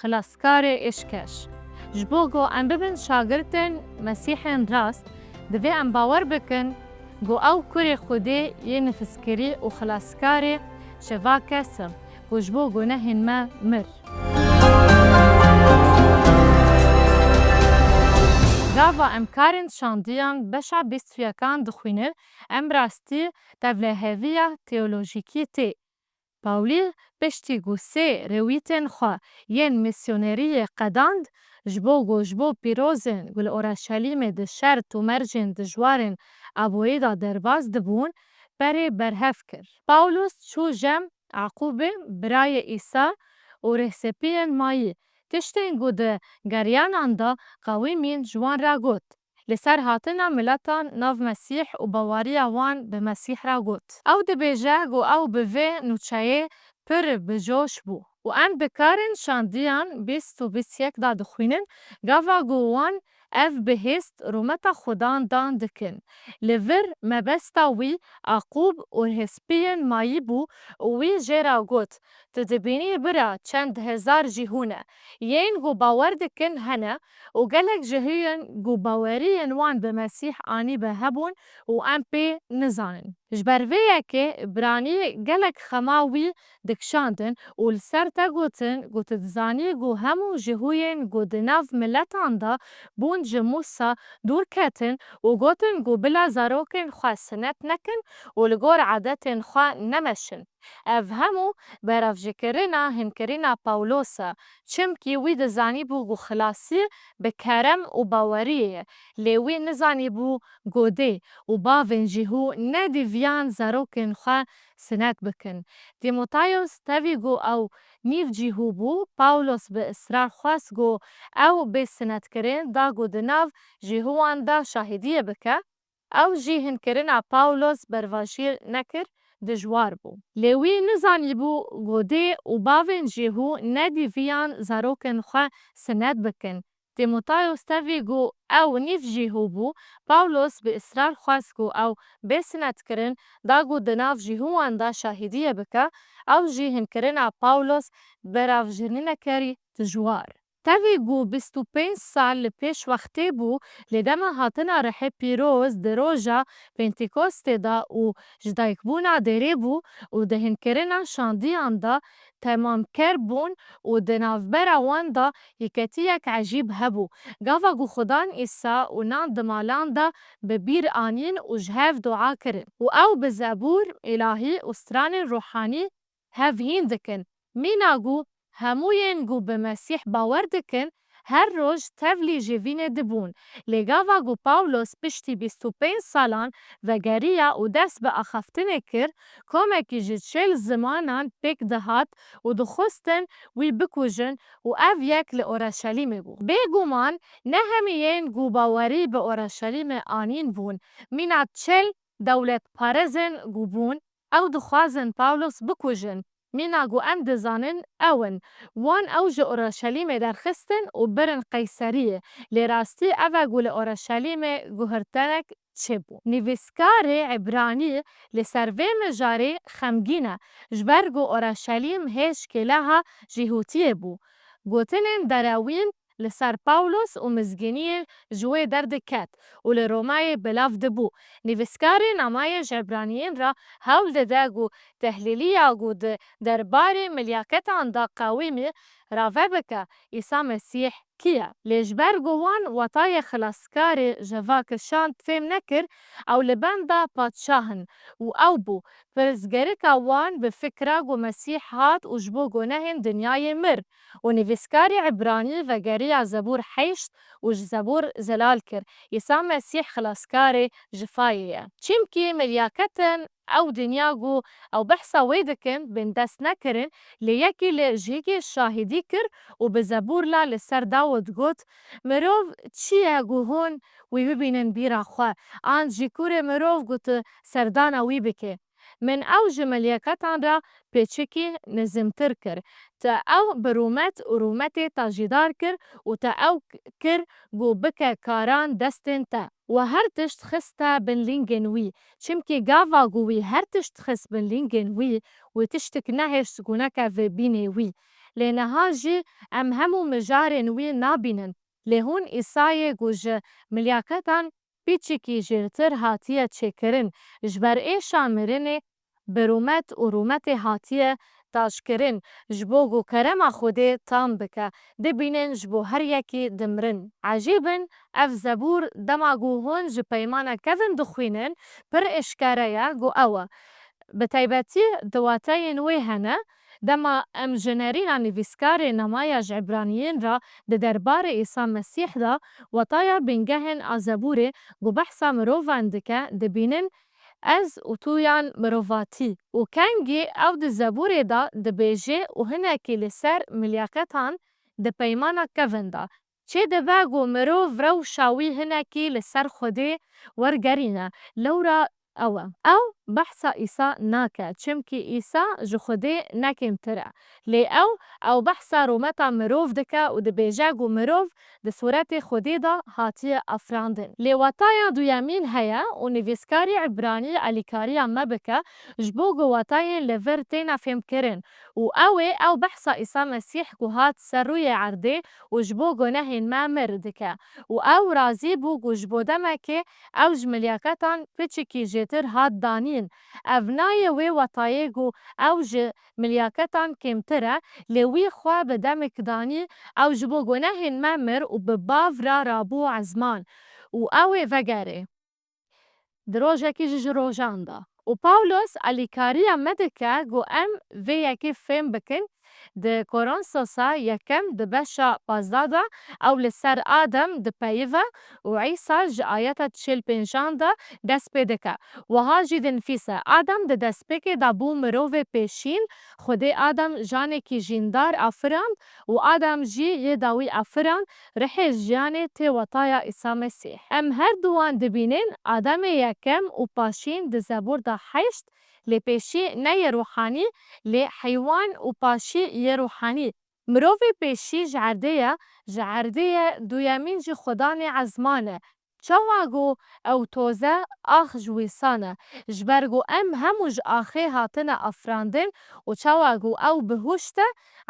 خلاصکار اشکش. جبوگو ام ببن شاگردن مسیحن راست دوی ام باور بکن گو او کری خوده یه نفسکری و خلاصکار شوا کسم گو جبوگو نهن ما مر. گاوا ام کارن شاندیان بشع بیستویکان دخوینه ام راستی تولهویه تئولوژیکی تی. پاولی پشتی گو سه رویتن خوا ین میسیونری قداند جبو پیروزن گل اورشلیم ده شرط و مرجن دجوارن ابویدا درباز دبون بری برهف کر. پاولوس چو جم عقوبه برای ایسا و رهسپین مایی تشتین گو ده گریان اندا قویمین جوان را گوت. لسر هاتنا ملتان ناف مسیح و باواری وان به مسیح را گوت. او ده بیجه گو او بوه نوچه پر بجوش بو. و ام بکارن شاندیان 20-21 دا دخوینن گاوا گو وان اف بهست رومتا خودان دان دکن. لور مبستا وی عقوب و رهسپین مایی بو وی جیرا گوت. تدبینی برا چند هزار جیهونه. ین گو باور دکن هنه و گلک جهیون گو باورین وان به مسیح آنی به هبون و ام پی نزانن. جبرویه که برانی گلک خماوی دکشاندن و لسر تا گوتن گوت دزانی گو همو جهوین گو دناف ملتان دا بون جموسا دور کتن و گوتن گو بلا زاروکن خواه سنت نکن و لگور عادتن خواه نمشن. اف همو براف جکرنا هنکرنا پاولوسا چمکی وی دزانی بو گو خلاصی بکرم و باوریه لیوی نزانی بو گوده و باوین جهو ندیویان زاروکن خواه سنت بکن. تیموتایوس تاوی گو او نیف جهو بو پاولوس به اصرار خواست گو او به سنت کرن دا گو دناف جهوان دا شاهدیه بکه او جی هنکرنا پاولوس برواجیر نکر دجوار بو. لیوی نزانی بو گوده و باوین جهو ندیویان زاروکن خواه سنت بکن. تیموتایوس تاوی گو او نیف جهو بو پاولوس به اصرار خواست گو او به سنت کرن دا گو دناف جهوان دا شاهدیه بکه او جی هنکرنا پاولوس براف جرنه کری دجوار. تاوی گو 25 سال پیش وقتی بو لدم هاتنا رح پیروز دروجا پنتیکوست دا و جدایک بونا دری بو و ده هنکرنا شاندیان دا تمام کر بون و دناف برا وان دا یکتیک عجیب هبو. گاوا گو خدان ایسا و نان دمالان دا ببیر آنین و جهاف دعا کرن. و او بزبور الهی و ستران روحانی هفهین دکن. مینا گو هموین گو به مسیح باور دکن هر روز تفلی جوین دبون. لگاوا گو پاولوس پشتی 25 سالان و گریا و دست به اخفتن کر کمکی جدشل زمانان پک دهات و دخستن وی بکوژن و او یک لأورشلیم بو. بگومان نه همین گو باوری به اورشلیم آنین بون. مینا 40 دولت پارزن گو بون او دخوازن پاولوس بکوژن. مینا گو ام دزانن اون وان اوج اورشلیم در خستن و برن قیصریه لراستی اوه گو لأورشلیم گوهرتنک چه بو. نویسکار عبرانی لسروه مجاری خمگینه جبرگو اورشلیم هش کلاها جهوتیه بو. گوتنن دراوین لسر پاولوس و مزگینی جوی درد کت و لرومای بلاف دبو. نویسکار نمای عبرانیین را هول ده گو تحلیلی گو درباره ملیاکت دا قویمی راوه بکه ایسا مسیح کیه. لیجبر گوان وطای خلاصکار جواکشان تفهم نکر او لبنده پادشاهن و او بو پرزگرک وان به فکره گو مسیح هات و جبو گو نهن دنیای مر و نویسکار عبرانی و گری زبور حیشت و زبور زلال کر ایسا مسیح خلاصکار جفایه. چیمکی ملیاکتن او دنیا گو او بحثا ویدکن بین دست نکرن لیکی لجهگی شاهدی کر و بزبور لا لسر داود گوت مروف چیه گو هون وی ببینن بیرا خواه آن جیکور مروف گوت سردانا وی بکه. من او جملیکتان را پیچکی نزمتر کر تا او برومت و رومت تاجیدار کر و تا او کر گو بکه کاران دستن تا و هر تشت خسته بن لینگن وی چمکی گاوا گوی هر تشت خست بن لینگن وی و تشتک نهش گونکه و بینه وی لێنەها jî em hemû mijarên wî nabînin. Lê hûn Îsayê got ji milyaketan pîçikî jêrtir hatiye çêkirin, ji ber êşa mirinê bi rûmet û rûmetê hatiye taşkirin, ji bo ku kerema Xwedê tam bike, dibînin ji bo her yekî dimirin. Ecîb in, ev zebûr dema ku hûn ji peymana kevin dixwînin, pir eşkere ye ku ew e. Bi taybetî di wateyên wê hene, dema em ji nêrîna nivîskarê Namaya ji Ebraniyên re di derbarê Îsa Mesîh de wetaya bîngehên a Zeburê ku behsa mirovan dike, dibînin ez û tu yan mirovatî. û kengî ew di Zeburê de dibêje û hinekî li ser milyaketan di peymana kevin de. Çê dibe ku mirov rewşa wî hinekî li ser Xwedê wergerîne, lewra ew e. Ew behsa Îsa nake, çimkî Îsa ji Xwedê nekêmtir e. Lê ew behsa rûmeta mirov dike û dibêje ku mirov di sûretê Xwedê de hatiye afirandin. Lê wetaya duyemîn heye û nivîskarî Ebranî alîkariya me bike ji bo ku wetayên li vir têne fêmkirin û ew ê ew behsa Îsa Mesîh ku hat ser rûyê erdê û ji bo gunehên me mir dike û ew razî bû ku ji bo demekê ew ji milyaketan piçikî jêrtir hat danîn. Ev nayê wê wetayê ku ew ji milyaketan kêmtir e, lê wî xwe bi demek danî ew ji bo gunehên me mir û bi bav re rabû ezman û ew ê vegerê di rojekî jî ji rojan de. û Pawlos alîkariya me dike ku em vê yekê fêm bikin di Korintosa yekem di beşa 15 de ew li ser Adem dipeyive û Îsa ji ayeta 45 de dest pê dike. Wiha jî di nivîse Adem di destpêkê de bû mirovê pêşîn, Xwedê Adem janekî jîndar afirand û Adem jî yê de wî afirand, rihê jiyanê tê wetaya Îsa Mesîh. Em her duwan dibînin Ademê yekem û paşîn di Zebûr de heşt, lê pêşî ne yê ruhanî, lê heywan û paşî yê ruhanî. Mirovê pêşî ji erdê ye, ji erdê duyemîn jî xwedanê ezman e. Çawa ku ew toze ax ji wîsan e, ji ber ku em hemû ji axê hatine afirandin û çawa ku ew bihuşt e,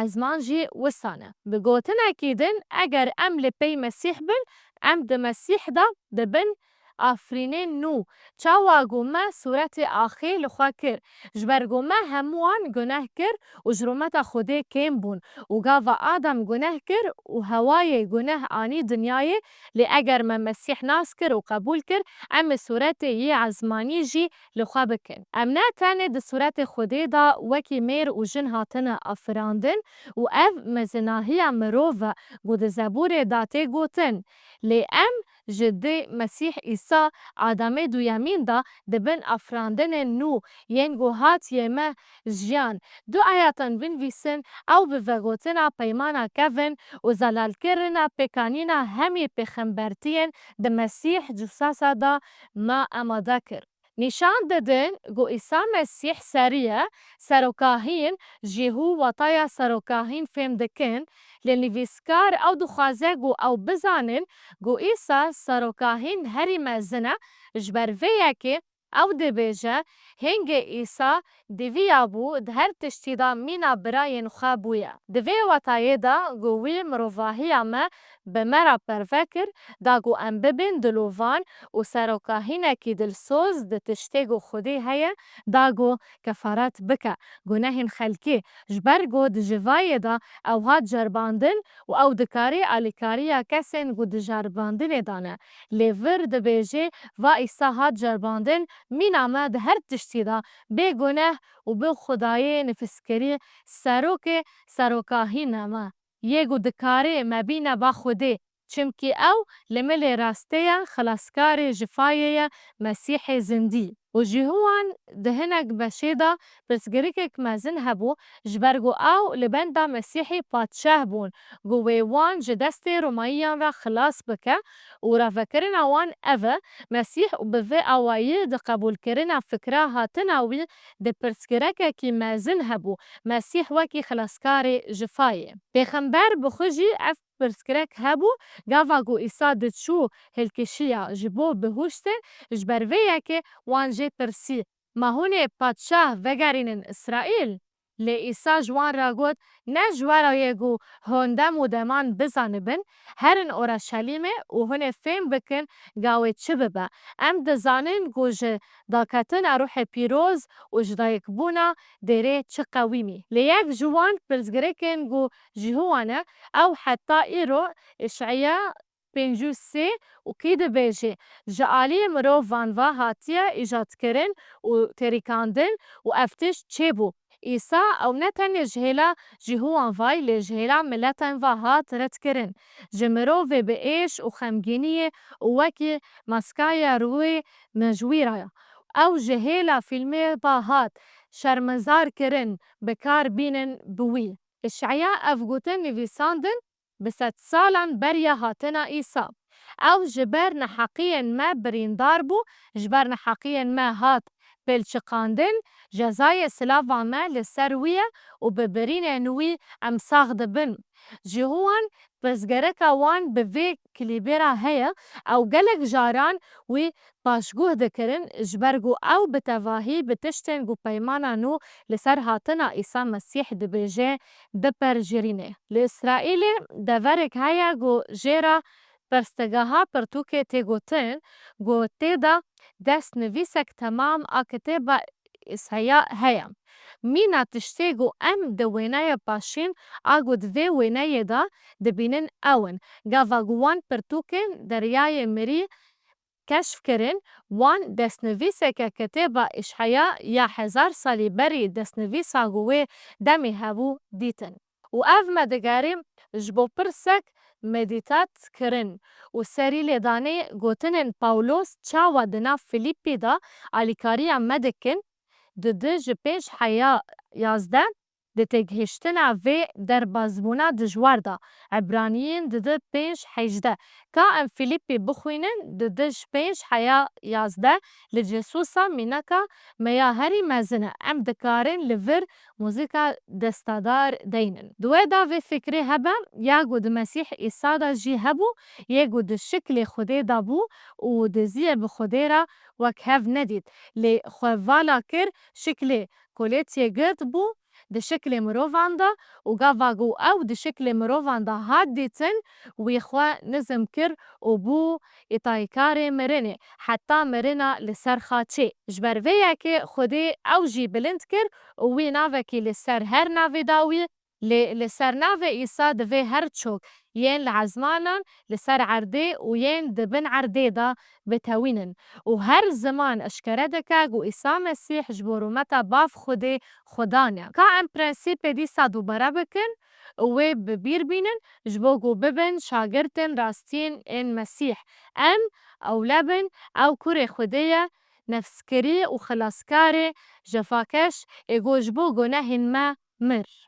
ezman jî wisan e. Bi gotinekî din eger em li pey Mesîh bin, em di Mesîh de dibin afirînên nû. Çawa ku me sûretê axê li xwe kir, ji ber ku me hemû wan guneh kir û ji rûmeta Xwedê kêm bûn û gava Adem guneh kir û Hewayê guneh anî dinyayê, lê eger me Mesîh nas kir û qebûl kir, em ê sûretê yê ezmanî jî li xwe bikin. Em ne tenê di sûretê Xwedê de wekî mêr û jin hatine afirandin û ev mezînahiya mirov e ku di Zeburê de tê gotin, lê em ji dê Mesîh Îsa Ademê duyemîn de dibin afirandinên nû yên ku hatiye me jiyan. Du ayatan binivîsin ew bi vegotina peymana kevin û zelalkirina pêkanîna hemî pêxembertiyên di Mesîh cîsasa de me amade kir. Nîşan didin ku Îsa Mesîh serî ye, serokahîn jî hû wetaya serokahîn fêm dikin, lê nivîskar ew dixwaze ku ew bizanin ku Îsa serokahîn herî mezin e, ji ber vê yekê ew dibêje hêngê Îsa dîviya bû di her tiştî de mîna birayên xwe bûye. Di vê wetayê de ku wî mirovahiya me bi me re perve kir, da ku em bibin dilovan û serokahînekî dilsoz di tiştê ku Xwedê heye, da ku kefaret bike gunehên xelkê, ji ber ku di civayê de ew hat ceribandin û ew dikarî alîkariya kesên ku di ceribandinê de ne. Lê vir dibêje va Îsa hat ceribandin mîna me di her tiştî de bêguneh û bi Xwedayê nivîskirî serokê serokahîn e me. Yê ku dikarê me bîne ba Xwedê, çimkî ew li milê rastî ye, xilaskarê ji fayê ye, Mesîhê zindî. û ji hûwan di hinek beşê de pirsgirêkek mezin hebû, ji ber ku ew li benda Mesîhê padşah bûn, ku wê wan ji destê Romayîyan re xilas bike û rêvekirina wan ev e, Mesîh bi vê awayî di qebûlkirina fikra hatina wî di pirsgirêkekî mezin hebû, Mesîh wekî xilaskarê ji fayê. Pêxember bi xwe jî ev pirsgirêk hebû, gava ku Îsa diçû hilkişiya ji bo bihuştê, ji ber vê yekê wan jê pirsî, ma hûn ê padşah vegerînin İsraîl? لê Îsa ji wan re got ne ji we re yê ku hondem û deman bizanibin, herin Oruşalîmê û hûn ê fêm bikin ga wê çi bibe. Em dizanin ku ji daketina Rûhê Pîroz û ji dayîkbûna derê çi qewîmî. Lê yek ji wan pirsgirêkên ku jî wan e ew heta îro Îşaya pêncû sê û kî dibêje ji aliyê mirovan ve hatiye îjadkirin û terîkandin û ev tişt çêbû. Îsa ew ne tenê ji hêla jîhowan vayî lê ji hêla miletên ve hat redkirin. Ji mirovê bi êş û xemgîniyê û wekî maskaya rûyê mijwîr ye. Ew ji hêla fîlmê ve hat şermezarkirin bikar bînin bi wî. Îşaya ev gotin nivîsandin bi sed salan beriya hatina Îsa. Ew ji ber neheqiyên me birîndar bû, ji ber neheqiyên me hat pêlçiqandin, cezayê silava me li ser wî ye û bi birînên wî em sax dibin. Jîhowan pirsgirêka wan bi vê kilîbê re heye, ew gelek jaran wî paşguh dikirin ji ber ku ew bi tevahî bi tiştên ku peymana nû li ser hatina Îsa Mesîh dibêje biperjirîne. Li Îsraîlê deverek heye ku jêra perstegeha pirtûkê tê gotin ku têda destnivîsek temam a kitêba Îsaya heye. Mîna tiştê ku em di wêneya paşîn a ku di vê wêneyê de dibînin ew in. Gava ku wan pirtûkên deryayê mirî keşf kirin, wan destnivîseke kitêba Îşaya ya hezar salî berî destnivîsa ku wê demê hebû dîtin. û ev me digerî ji bo pirsek medîtat kirin û serî lêdanê gotinên Pawlos çawa di nav Filîpî de alîkariya me dikin, di du ji pênc heya yazdeh di têgihîştina vê derbasbûna dijwar de. Ebranîyên di du pênc hejdeh. Ka em Filîpî bixwînin di du ji pênc heya yazdeh li cêsûsa mîneka me ya herî mezin e. Em dikarin li vir mûzîka destadar deynin. Di wê de vê fikrê hebe ya ku di Mesîh Îsa de jî hebû, yê ku di şiklê Xwedê de bû û di ziyê bi Xwedê re wek hev nedît. Lê xwe vala kir şiklê kolêtiyê girt bû di şiklê mirovan de û gava ku ew di şiklê mirovan de hat dîtin, wî xwe nizm kir û bû îtayîkarê mirinê, heta mirina li ser xaçê. Ji ber vê yekê Xwedê ew jî bilind kir û wî navekî li ser her navê da wî, lê li ser navê Îsa divê her çok yên li ezmanan li ser erdê û yên di bin erdê de bitewînin. û her ziman eşkere dike ku Îsa Mesîh ji bo rûmeta bav Xwedê Xwedan e. Ka em prensîpê dîsa dûbere bikin û wê bi bîr bînin ji bo ku bibin şagirtên rastiyên ên Mesîh. Em ewle bin ew kurê Xwedê ye, nefskirî û xilaskarê, cefakeş ê ku ji bo gunehên me mir.